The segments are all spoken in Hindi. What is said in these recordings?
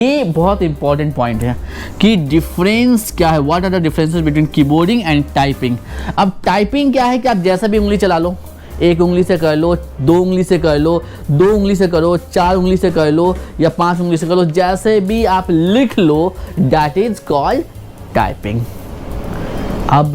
ये बहुत इंपॉर्टेंट पॉइंट है कि डिफरेंस क्या है, what are the differences between keyboarding and typing. अब टाइपिंग क्या है कि आप जैसा भी उंगली चला लो, एक उंगली से कर लो, दो उंगली से कर लो, दो उंगली से करो, चार उंगली से कर लो या पांच उंगली से कर लो, जैसे भी आप लिख लो, दैट इज कॉल्ड टाइपिंग। अब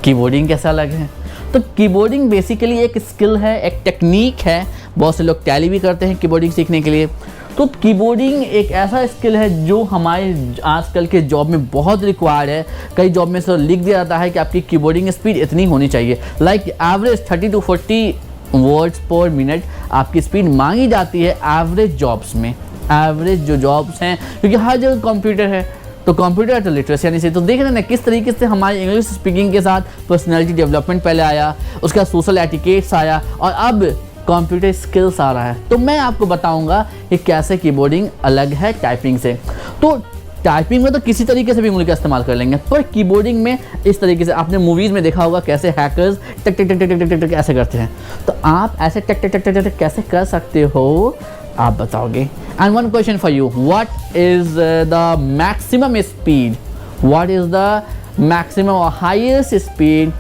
कीबोर्डिंग कैसा अलग है? तो कीबोर्डिंग बेसिकली एक स्किल है, एक टेक्निक है। बहुत से लोग टैली भी करते हैं कीबोर्डिंग सीखने के लिए। तो कीबोर्डिंग एक ऐसा स्किल है जो हमारे आजकल के जॉब में बहुत रिक्वायर्ड है। कई जॉब में से लिख दिया जाता है कि आपकी कीबोर्डिंग स्पीड इतनी होनी चाहिए, लाइक एवरेज 30 to 40 वर्ड्स पर मिनट आपकी स्पीड मांगी जाती है एवरेज जॉब्स में। एवरेज जो जॉब्स हैं, क्योंकि हर जगह कंप्यूटर है, तो कंप्यूटर तो लिटरेसी आनी चाहिए। तो देख रहे हैं ना किस तरीके से हमारे इंग्लिश स्पीकिंग के साथ पर्सनैलिटी डेवलपमेंट पहले आया, उसका सोशल एटिकेट्स आया और अब कंप्यूटर स्किल्स आ रहा है। तो मैं आपको बताऊंगा कि कैसे कीबोर्डिंग अलग है टाइपिंग से। तो टाइपिंग में तो किसी तरीके से भी उंगली का इस्तेमाल कर लेंगे, पर कीबोर्डिंग में इस तरीके से आपने मूवीज़ में देखा होगा कैसे हैकर्स टक टक टक टक टक टक टक ऐसे करते हैं। तो आप ऐसे टक टक टक टक टक कैसे कर सकते हो, आप बताओगे। And one question for you, what is the maximum speed, what is the maximum और हाईएस्ट स्पीड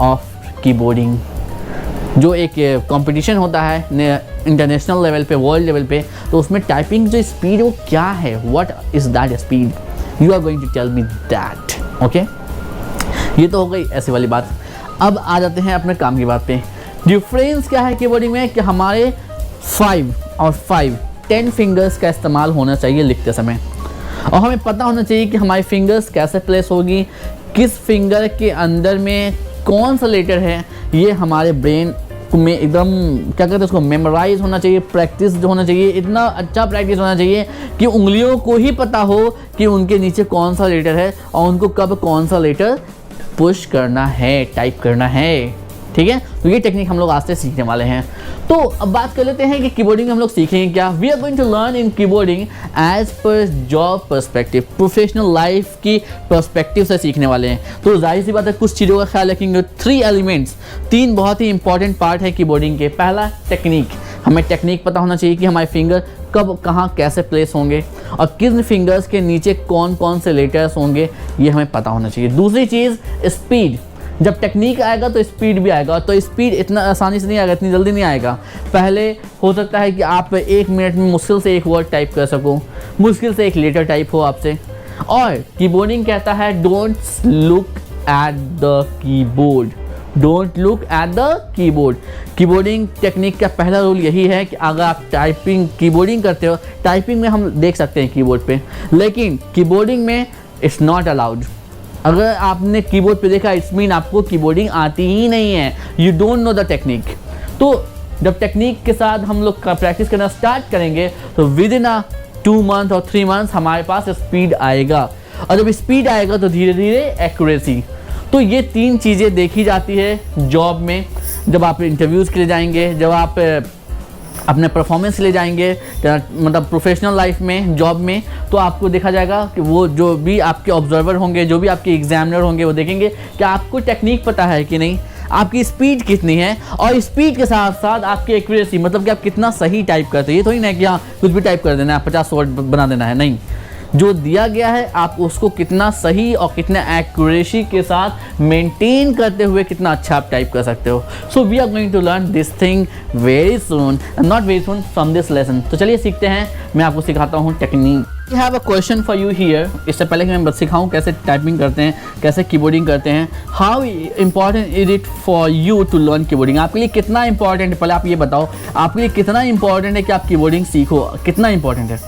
ऑफ कीबोर्डिंग? जो एक कंपटीशन होता है इंटरनेशनल लेवल पे, वर्ल्ड लेवल पे, तो उसमें टाइपिंग जो स्पीड वो क्या है, what is that speed? You are going to tell me that, okay. ये तो हो गई ऐसी वाली बात। अब आ जाते हैं अपने काम की बात पे। डिफरेंस क्या है कीबोर्डिंग में कि हमारे 10 फिंगर्स का इस्तेमाल होना चाहिए लिखते समय, और हमें पता होना चाहिए कि हमारी फिंगर्स कैसे प्लेस होगी, किस फिंगर के अंदर में कौन सा लेटर है। ये हमारे ब्रेन में एकदम क्या कहते हैं उसको, मेमोराइज होना चाहिए, प्रैक्टिस जो होना चाहिए, इतना अच्छा प्रैक्टिस होना चाहिए कि उंगलियों को ही पता हो कि उनके नीचे कौन सा लेटर है और उनको कब कौन सा लेटर पुश करना है, टाइप करना है। ठीक है, तो ये टेक्निक हम लोग आज से सीखने वाले हैं। तो अब बात कर लेते हैं कि कीबोर्डिंग हम लोग सीखेंगे क्या। We are going to learn in keyboarding as per job perspective, professional life की पर्सपेक्टिव से सीखने वाले हैं। तो जाहिर सी बात है कुछ चीज़ों का ख्याल रखेंगे। 3 एलिमेंट्स, 3 बहुत ही इंपॉर्टेंट पार्ट है कीबोर्डिंग के। पहला टेक्निक, हमें टेक्निक पता होना चाहिए कि हमारे फिंगर कब कहाँ कैसे प्लेस होंगे और किन फिंगर्स के नीचे कौन कौन से लेटर्स होंगे, ये हमें पता होना चाहिए। दूसरी चीज़ स्पीड, जब टेक्निक आएगा तो स्पीड भी आएगा, तो स्पीड इतना आसानी से नहीं आएगा, इतनी जल्दी नहीं आएगा। पहले हो सकता है कि आप 1 मिनट में मुश्किल से एक वर्ड टाइप कर सको, मुश्किल से एक लेटर टाइप हो आपसे। और कीबोर्डिंग कहता है don't look at the keyboard, don't look at the keyboard. Keyboarding technique का पहला रूल यही है कि अगर आप कीबोर्डिंग करते हो, टाइपिंग में हम देख सकते हैं कीबोर्ड पे, लेकिन कीबोर्डिंग में इट्स नॉट अलाउड। अगर आपने कीबोर्ड पे देखा, इट्स मीन आपको कीबोर्डिंग आती ही नहीं है, you don't know the technique. तो जब टेक्निक के साथ हम लोग प्रैक्टिस करना स्टार्ट करेंगे तो विद इन 2 मंथ और 3 मंथ्स हमारे पास स्पीड आएगा, और जब स्पीड आएगा तो धीरे धीरे एक्यूरेसी। तो ये 3 चीज़ें देखी जाती है जॉब में। जब आप इंटरव्यूज़ के लिए जाएंगे, जब आप अपने परफॉर्मेंस ले जाएंगे, मतलब प्रोफेशनल लाइफ में, जॉब में, तो आपको देखा जाएगा कि वो जो भी आपके ऑब्जर्वर होंगे, जो भी आपके एग्जामिनर होंगे, वो देखेंगे कि आपको टेक्निक पता है कि नहीं, आपकी स्पीड कितनी है, और स्पीड के साथ साथ आपकी एक्यूरेसी, मतलब कि आप कितना सही टाइप करते हैं। ये थोड़ी ना कि हाँ कुछ भी टाइप कर देना है, 50 वर्ड बना देना है, नहीं। जो दिया गया है आप उसको कितना सही और कितना एक्यूरेसी के साथ मेंटेन करते हुए कितना अच्छा आप टाइप कर सकते हो। So we are going to learn this thing very soon, not very soon, from this lesson. तो चलिए सीखते हैं, मैं आपको सिखाता हूँ technique. I have a question for you here. इससे पहले कि मैं सिखाऊँ कैसे टाइपिंग करते हैं, कैसे कीबोर्डिंग करते हैं, how important is it for you to learn keyboarding? आपके लिए कितना इंपॉर्टेंट है, पहले आप ये बताओ, आपके लिए कितना इंपॉर्टेंट है कि आप कीबोर्डिंग सीखो, कितना इंपॉर्टेंट है?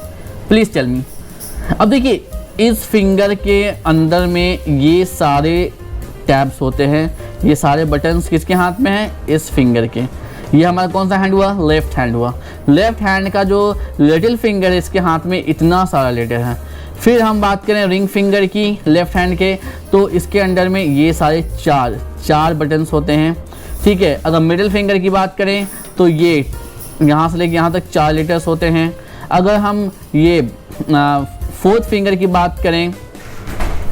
Please tell me. अब देखिए, इस फिंगर के अंदर में ये सारे टैब्स होते हैं, ये सारे बटन्स किसके हाथ में हैं? इस फिंगर के। ये हमारा कौन सा हैंड हुआ? लेफ्ट हैंड हुआ। लेफ्ट हैंड का जो लिटिल फिंगर है, इसके हाथ में इतना सारा लेटर है। फिर हम बात करें रिंग फिंगर की, लेफ्ट हैंड के, तो इसके अंदर में ये सारे चार बटन्स होते हैं। ठीक है, अगर मिडिल फिंगर की बात करें तो ये यहाँ से लेकर यहाँ तक 4 लेटर्स होते हैं। अगर हम ये 4th फिंगर की बात करें,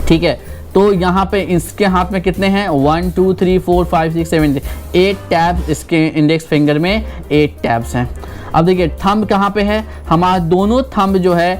ठीक है, तो यहाँ पे इसके हाथ में कितने हैं? 1 2 3 4 5 6 7 8 टैब्स, इसके इंडेक्स फिंगर में 8 टैब्स हैं। अब देखिए थंब कहाँ पे है? हमारा दोनों थंब जो है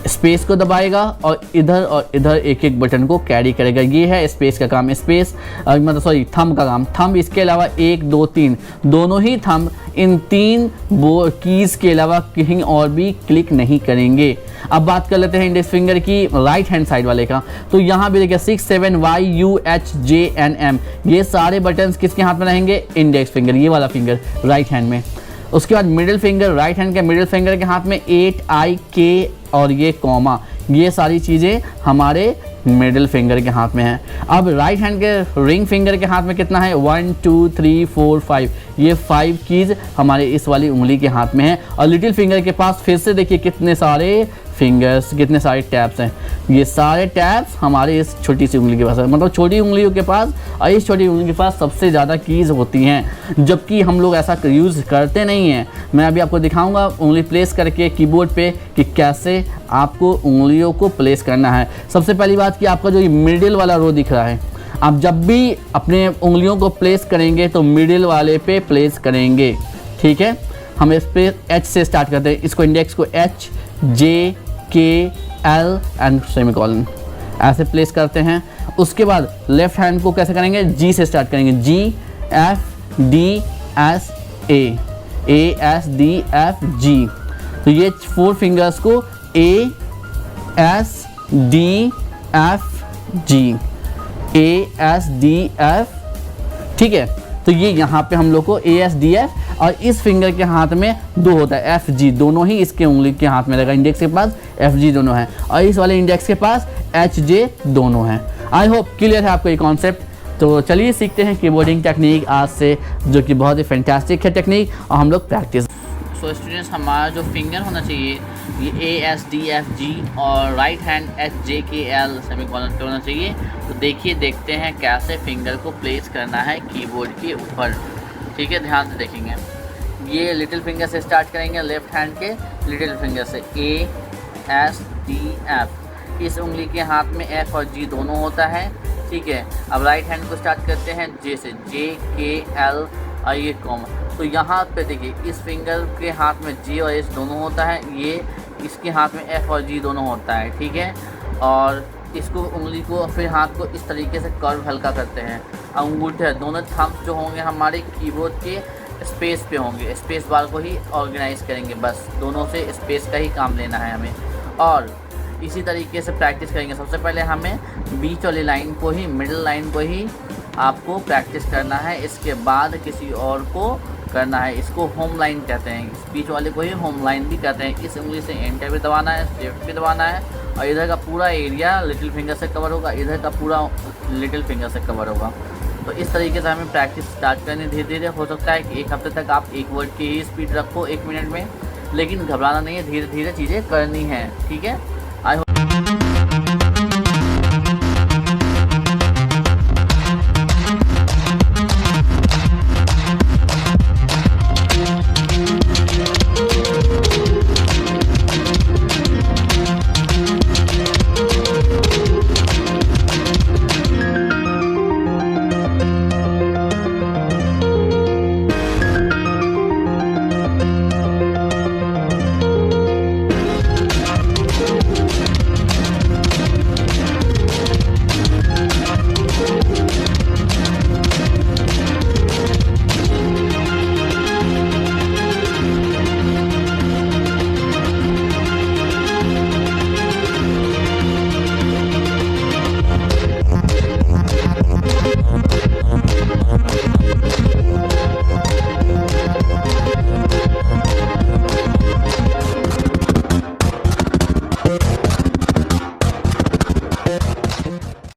स्पेस को दबाएगा और इधर एक एक बटन को कैरी करेगा। ये है स्पेस का काम, स्पेस मतलब सॉरी थंब का काम। थंब इसके अलावा 1 2 3 दोनों ही थंब इन 3 कीज़ के अलावा कहीं और भी क्लिक नहीं करेंगे। अब बात कर लेते हैं इंडेक्स फिंगर की राइट हैंड साइड वाले का। तो यहाँ भी देखिए 6 7 Y U H J N M ये सारे बटन्स किसके हाथ में रहेंगे? इंडेक्स फिंगर, ये वाला फिंगर राइट हैंड में। उसके बाद मिडिल फिंगर, राइट हैंड के मिडिल फिंगर के हाथ में 8 I K और ये कॉमा, ये सारी चीज़ें हमारे मिडिल फिंगर के हाथ में है। अब राइट हैंड के रिंग फिंगर के हाथ में कितना है? 1 2 3 4 5 ये 5 कीज़ हमारे इस वाली उंगली के हाथ में है। और लिटिल फिंगर के पास फिर से देखिए कितने सारे फिंगर्स, कितने सारे टैप्स हैं। ये सारे टैप्स हमारे इस छोटी सी उंगली के पास है, मतलब छोटी उंगलियों के पास और इस छोटी उंगली के पास सबसे ज़्यादा कीज़ होती हैं, जबकि हम लोग ऐसा यूज़ करते नहीं हैं। मैं अभी आपको दिखाऊंगा उंगली प्लेस करके कीबोर्ड पे कि कैसे आपको उंगलियों को प्लेस करना है। सबसे पहली बात कि आपका जो ये मिडिल वाला रो दिख रहा है, आप जब भी अपने उंगलियों को प्लेस करेंगे तो मिडिल वाले पे प्लेस करेंगे, ठीक है। हम इस पे H से स्टार्ट करते हैं, इसको इंडेक्स को H J K L and semicolon ऐसे प्लेस करते हैं। उसके बाद लेफ्ट हैंड को कैसे करेंगे? G से स्टार्ट करेंगे, G F D S A A S D F G। तो ये 4 फिंगर्स को A S D F G A S D F, ठीक है। तो ये यहाँ पे हम लोग को A S D F और इस फिंगर के हाथ में 2 होता है F G, दोनों ही इसके उंगली के हाथ में रहेगा। इंडेक्स के पास F G दोनों हैं और इस वाले इंडेक्स के पास H J दोनों हैं। आई होप क्लियर है आपको ये कॉन्सेप्ट। तो चलिए सीखते हैं कीबोर्डिंग टेक्निक आज से, जो कि बहुत ही फैंटास्टिक है टेक्निक, और हम लोग प्रैक्टिस। सो स्टूडेंट्स, हमारा जो फिंगर होना चाहिए ये A S D F G और right hand H J K L semicolon पे होना चाहिए। तो देखते हैं कैसे फिंगर को प्लेस करना है कीबोर्ड के ऊपर, ठीक है। ध्यान से देखेंगे। ये लिटिल फिंगर से स्टार्ट करेंगे, लेफ्ट हैंड के लिटिल फिंगर से A S D F। इस उंगली के हाथ में F और G दोनों होता है, ठीक है। अब राइट हैंड को स्टार्ट करते हैं J से, J K L और ये कॉमा। तो यहाँ पे देखिए इस फिंगर के हाथ में J और S दोनों होता है, ये इसके हाथ में F और G दोनों होता है, ठीक है। और इसको उंगली को फिर हाथ को इस तरीके से कर्व हल्का करते हैं। अंगूठे दोनों थंब्स जो होंगे हमारे कीबोर्ड के स्पेस पे होंगे, स्पेस बार को ही ऑर्गेनाइज करेंगे, बस दोनों से स्पेस का ही काम लेना है हमें। और इसी तरीके से प्रैक्टिस करेंगे। सबसे पहले हमें बीच वाली लाइन को ही, मिडिल लाइन को ही आपको प्रैक्टिस करना है, इसके बाद किसी और को करना है। इसको होम लाइन कहते हैं, इस बीच वाले को ही होम लाइन भी कहते हैं। इस उंगली से एंटर भी दबाना है, शिफ्ट भी दबाना है, और इधर का पूरा एरिया लिटिल फिंगर से कवर होगा, इधर का पूरा लिटिल फिंगर से कवर होगा। तो इस तरीके से हमें प्रैक्टिस स्टार्ट करनी धीरे धीरे। हो सकता है कि 1 हफ्ते तक आप 1 वर्ड की ही स्पीड रखो 1 मिनट में, लेकिन घबराना नहीं है, धीरे धीरे चीज़ें करनी है, ठीक है।